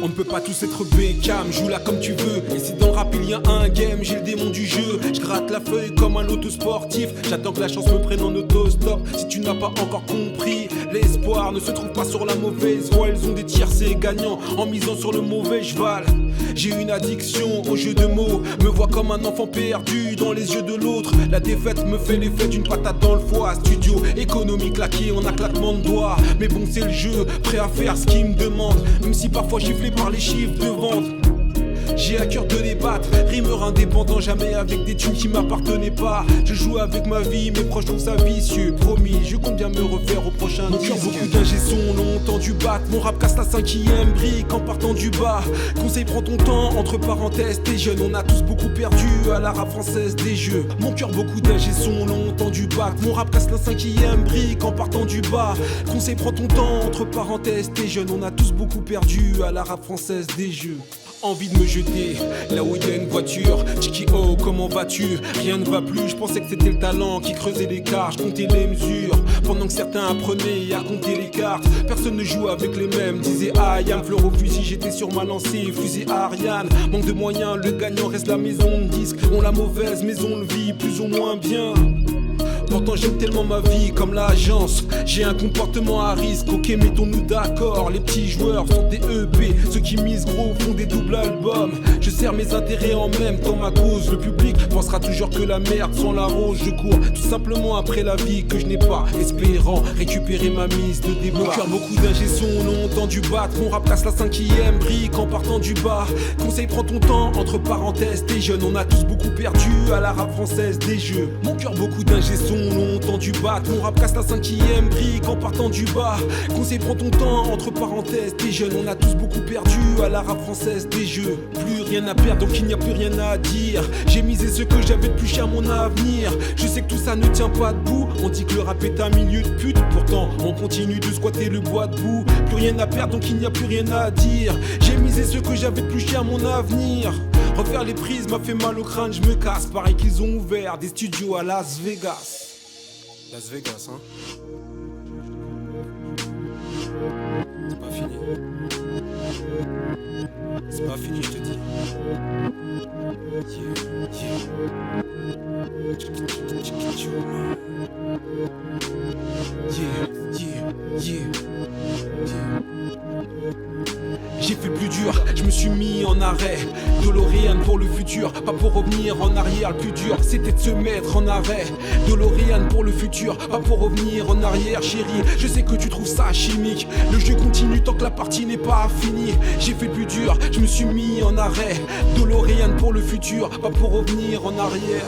On ne peut pas tous être Beckham, joue là comme tu veux. Et si dans le rap il y a un game, j'ai le démon du jeu. Je gratte la feuille comme un loto sportif. J'attends que la chance me prenne en autostop. Si tu n'as pas encore compris, l'espoir ne se trouve pas sur la mauvaise voie. Ils ont des tiercés gagnants en misant sur le mauvais cheval. J'ai une addiction au jeu de mots. Me vois comme un enfant perdu dans les yeux de l'autre. La défaite me fait l'effet d'une patate dans le foie. Studio économique claqué en un claquement de doigts. Mais bon c'est le jeu, prêt à faire ce qu'il me demande. Même si parfois giflé par les chiffres de vente. J'ai à cœur de les battre, rimeur indépendant, jamais avec des tunes qui m'appartenaient pas. Je joue avec ma vie, mes proches trouvent ça vicieux. Promis, je compte bien me refaire au prochain disque. Beaucoup d'ingé son l'ont entendu battre. Mon rap casse la 5ème brique en partant du bas. Conseil, prends ton temps, entre parenthèses, t'es jeune. On a tous beaucoup perdu à la rap française des jeux. Mon cœur, beaucoup d'ingé son l'ont entendu battre. Mon rap casse la 5ème brique en partant du bas. Conseil, prends ton temps, entre parenthèses, t'es jeune. On a tous beaucoup perdu à la rap française des jeux. Envie de me jeter là où il y a une voiture. Chiki oh, comment vas-tu? Rien ne va plus, je pensais que c'était le talent qui creusait l'écart. Je comptais les mesures pendant que certains apprenaient à compter les cartes. Personne ne joue avec les mêmes, disait Ayam. Fleur au fusil, j'étais sur ma lancée, fusée Ariane. Manque de moyens, le gagnant reste la maison de disque. On la mauvaise, mais on le vit plus ou moins bien. Pourtant j'aime tellement ma vie comme l'agence. J'ai un comportement à risque, ok mettons-nous d'accord. Les petits joueurs sont des EP, ceux qui misent gros font des doubles albums. Je sers mes intérêts en même temps ma cause. Le public pensera toujours que la merde sans la rose. Je cours tout simplement après la vie que je n'ai pas, espérant récupérer ma mise de débat. Mon cœur, beaucoup d'ingé son l'ont entendu battre. Mon rap casse la 5ème brique en partant du bas. Conseil, prends ton temps, entre parenthèses t'es jeune. On a tous beaucoup perdu à la rap française des jeux. Mon cœur, beaucoup d'ingé son l'ont entendu battre. Mon rap casse la 5ème brique en partant du bas. Conseil, prends ton temps, entre parenthèses t'es jeune. On a tous beaucoup perdu à la rap française des jeux. Plus rien à perdre donc il n'y a plus rien à dire. J'ai misé ce que j'avais de plus cher, mon avenir. Je sais que tout ça ne tient pas debout. On dit que le rap est un milieu de pute. Pourtant on continue de squatter le bois debout. Plus rien à perdre donc il n'y a plus rien à dire. J'ai misé ce que j'avais de plus cher, mon avenir. Refaire les prises m'a fait mal au crâne, je me casse. Pareil qu'ils ont ouvert des studios à Las Vegas. Las Vegas, hein. C'est pas fini. C'est pas fini, je te dis. J'ai fait plus dur, je me suis mis en arrêt. DeLorean pour le futur, pas pour revenir en arrière. Le plus dur c'était de se mettre en arrêt. DeLorean pour le futur, pas pour revenir en arrière. Chérie, je sais que tu trouves ça chimique. Le jeu continue tant que la partie n'est pas finie. J'ai fait plus dur, je me suis mis en arrêt. DeLorean pour le futur, pas pour revenir en arrière.